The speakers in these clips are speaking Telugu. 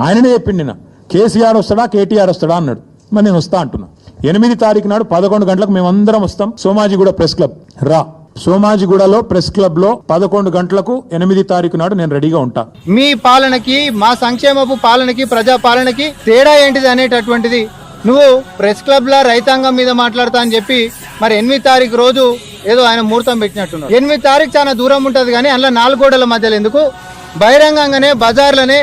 ఆయననే చెప్పిండి నిన్న కేసీఆర్ వస్తాడా కేటీఆర్ వస్తాడా అన్నాడు. మరి నేను వస్తా అంటున్నా. 8 తారీఖు నాడు 11 గంటలకు మేమందరం వస్తాం. సోమాజిగూడ ప్రెస్ క్లబ్ రా. సోమాజిగూడలో ప్రెస్ క్లబ్ లో 11 గంటలకు 8 తారీఖు నాడు నేను రెడీగా ఉంటా. మీ పాలనకి, మా సంక్షేమపు పాలనకి, ప్రజా పాలనకి తేడా ఏంటిది అనేటటువంటిది నువ్వు ప్రెస్ క్లబ్ లా రైతాంగం మీద మాట్లాడతా అని చెప్పి మరి 8 తారీఖు రోజు ఏదో ఆయన ముహూర్తం పెట్టినట్టున్నాడు. 8 తారీఖు చాలా దూరం ఉంటది కానీ అందులో 4 గోడల మధ్యలో ఎందుకు, బహిరంగంగానే బజార్లనే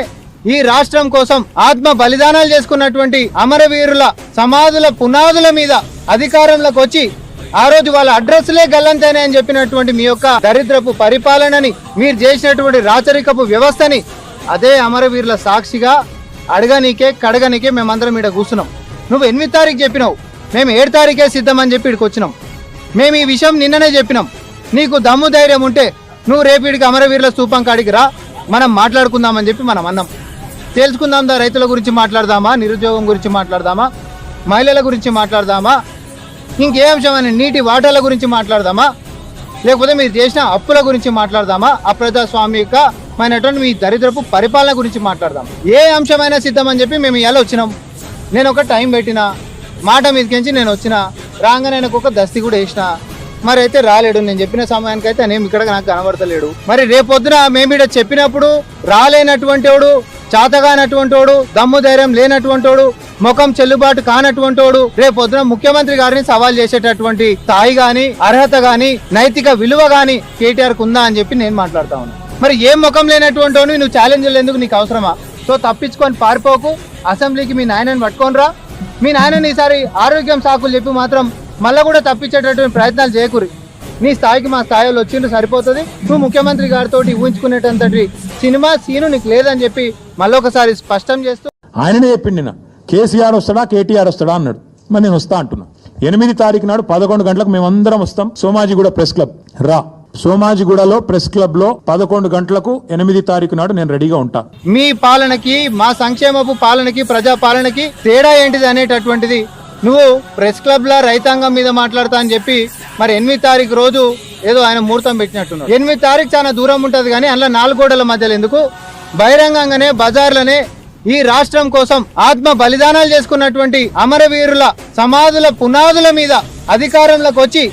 ఈ రాష్ట్రం కోసం ఆత్మ బలిదానాలు చేసుకున్నటువంటి అమరవీరుల సమాధుల పునాదుల మీద అధికారంలోకి వచ్చి ఆ రోజు వాళ్ళ అడ్రస్లే గల్లంతేనే అని చెప్పినటువంటి మీ యొక్క దరిద్రపు పరిపాలనని, మీరు చేసినటువంటి రాచరికపు వ్యవస్థని అదే అమరవీరుల సాక్షిగా అడగనీకే కడగనీకే మేమందరం ఇక్కడ కూర్చున్నాం. నువ్వు 8 తారీఖు చెప్పినావు, మేము 7 తారీఖే సిద్ధమని చెప్పి ఇక్కడికి వచ్చినాం. మేము ఈ విషయం నిన్ననే చెప్పినాం. నీకు దమ్ము ధైర్యం ఉంటే నువ్వు రేపు ఇక్కడికి అమరవీరుల స్తూపం కాడికి రా, మనం మాట్లాడుకుందామని చెప్పి మనం అన్నాం. తెలుసుకుందాం, రైతుల గురించి మాట్లాడదామా, నిరుద్యోగం గురించి మాట్లాడదామా, మహిళల గురించి మాట్లాడదామా, ఇంకే అంశమని నీటి వాటాల గురించి మాట్లాడదామా, లేకపోతే మీరు చేసిన అప్పుల గురించి మాట్లాడదామా, అప్రజాస్వామికమైనటువంటి మీ దరిద్రపు పరిపాలన గురించి మాట్లాడదాం. ఏ అంశమైనా సిద్ధమని చెప్పి మేము ఇలా వచ్చినాం. నేను ఒక టైం పెట్టినా, మాట మీదకించి నేను వచ్చిన రాగానే ఆయనకు ఒక దస్తి కూడా వేసిన. మరి అయితే రాలేడు, నేను చెప్పిన సమయానికి అయితే నేను ఇక్కడ నాకు కనబడతలేడు. మరి రేపొద్దున మేము ఇక్కడ చెప్పినప్పుడు రాలేనటువంటి వాడు, చాతగానటువంటి వాడు, దమ్ము ధైర్యం లేనటువంటి వాడు, ముఖం చెల్లుబాటు కానటువంటి వాడు రేపొద్దున ముఖ్యమంత్రి గారిని సవాల్ చేసేటటువంటి స్థాయి గాని, అర్హత గాని, నైతిక విలువ గాని కేటీఆర్ కుందా అని చెప్పి నేను మాట్లాడుతా ఉన్నా. మరి ఏం ముఖం లేనటువంటి వాడు నువ్వు ఛాలెంజ్ ఎందుకు, నీకు అవసరమా? సో తప్పించుకొని పారిపోకు, అసెంబ్లీకి మీ నాయనని పట్టుకొని రా. మీ నాయనని ఈసారి ఆరోగ్యం సాకులు చెప్పి మాత్రం మళ్ళీ కూడా తప్పించేటటువంటి ప్రయత్నాలు చేయకూరి. నీ స్థాయికి మా స్థాయిలో వచ్చిండు సరిపోతుంది. నువ్వు ముఖ్యమంత్రి గారితో ఊహించుకునేటంతటి సినిమా సీను నీకు లేదని చెప్పి మళ్ళొకసారి స్పష్టం చేస్తూ ఆయననే చెప్పిండి నిన్న కేసీఆర్ వస్తాడా కేటీఆర్ వస్తాడా అన్నాడు. మరి నేను వస్తా అంటున్నా. 8 తారీఖు నాడు 11 గంటలకు మేమందరం వస్తాం. సోమాజిగూడ ప్రెస్ క్లబ్ రా. సోమాజిగూడలో ప్రెస్ క్లబ్ లో 11 గంటలకు 8 తారీఖు నాడు నేను రెడీగా ఉంటా. మీ పాలనకి, మా సంక్షేమపు పాలనకి, ప్రజా పాలనకి తేడా ఏంటిది అనేటటువంటిది నువ్వు ప్రెస్ క్లబ్ లా రైతాంగం మీద మాట్లాడతా అని చెప్పి మరి 8 తారీఖు రోజు ఏదో ఆయన ముహూర్తం పెట్టినట్టున్నాడు. 8 తారీఖు చాలా దూరం ఉంటది కానీ అందులో 4 గోడల మధ్యలో ఎందుకు, బహిరంగంగానే బజార్లనే ఈ రాష్ట్రం కోసం ఆత్మ బలిదానాలు చేసుకున్నటువంటి అమరవీరుల సమాధుల పునాదుల మీద అధికారంలోకి వచ్చి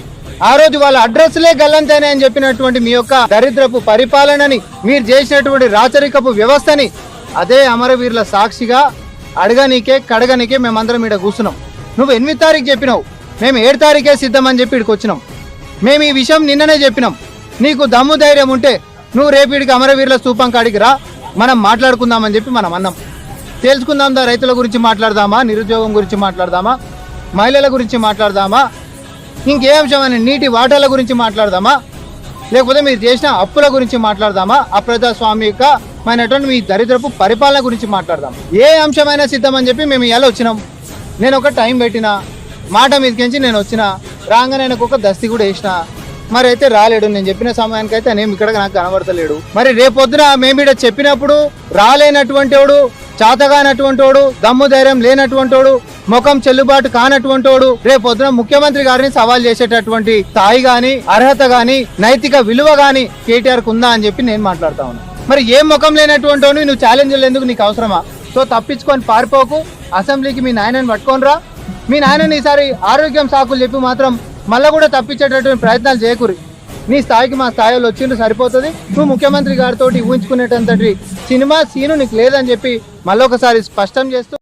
ఆ రోజు వాళ్ళ అడ్రస్లే గల్లంతేనే అని చెప్పినటువంటి మీ యొక్క దరిద్రపు పరిపాలనని, మీరు చేసినటువంటి రాచరికపు వ్యవస్థని అదే అమరవీరుల సాక్షిగా అడగనీకే కడగనీకే మేమందరం ఇక్కడ కూర్చున్నాం. నువ్వు 8 తారీఖు చెప్పినావు, మేము 7 తారీఖే సిద్ధమని చెప్పి ఇక్కడికి వచ్చినాం. మేము ఈ విషయం నిన్ననే చెప్పినాం. నీకు దమ్ము ధైర్యం ఉంటే నువ్వు రేపు ఇక్కడికి అమరవీరుల స్తూపం కాడికి రా, మనం మాట్లాడుకుందామని చెప్పి మనం అన్నాం. తెలుసుకుందాం, రైతుల గురించి మాట్లాడదామా, నిరుద్యోగం గురించి మాట్లాడదామా, మహిళల గురించి మాట్లాడదామా, ఇంకే అంశమని నీటి వాటాల గురించి మాట్లాడదామా, లేకపోతే మీరు చేసిన అప్పుల గురించి మాట్లాడదామా, అప్రజాస్వామికమైనటువంటి మీ దరిద్రపు పరిపాలన గురించి మాట్లాడదాం. ఏ అంశమైనా సిద్ధమని చెప్పి మేము ఇలా వచ్చినాం. నేను ఒక టైం పెట్టినా, మాట మీదకించి నేను వచ్చిన రాగానే ఆయనకు ఒక దస్తి కూడా వేసిన. మరి అయితే రాలేడు, నేను చెప్పిన సమయానికి అయితే నేను ఇక్కడ నాకు కనబడతలేడు. మరి రేపొద్దున మేము ఇక్కడ చెప్పినప్పుడు రాలేనటువంటి వాడు, చాతగానటువంటి వాడు, దమ్ము ధైర్యం లేనటువంటి వాడు, ముఖం చెల్లుబాటు కానటువంటి వాడు రేపొద్దున ముఖ్యమంత్రి గారిని సవాల్ చేసేటటువంటి స్థాయి గాని, అర్హత గాని, నైతిక విలువ గాని కేటీఆర్ కుందా అని చెప్పి నేను మాట్లాడుతా ఉన్నా. మరి ఏం ముఖం లేనటువంటి వాడు నువ్వు ఛాలెంజ్ ఎందుకు, నీకు అవసరమా? సో తప్పించుకొని పారిపోకు, అసెంబ్లీకి మీ నాయనని పట్టుకొని రా. మీ నాయనని ఈసారి ఆరోగ్యం సాకులు చెప్పి మాత్రం మళ్ళీ కూడా తప్పించేటటువంటి ప్రయత్నాలు చేయకూరి. నీ స్థాయికి మా స్థాయిలో వచ్చిండు సరిపోతుంది. నువ్వు ముఖ్యమంత్రి గారితో ఊహించుకునేటంతటి సినిమా సీను నీకు లేదని చెప్పి మళ్ళొకసారి స్పష్టం చేస్తూ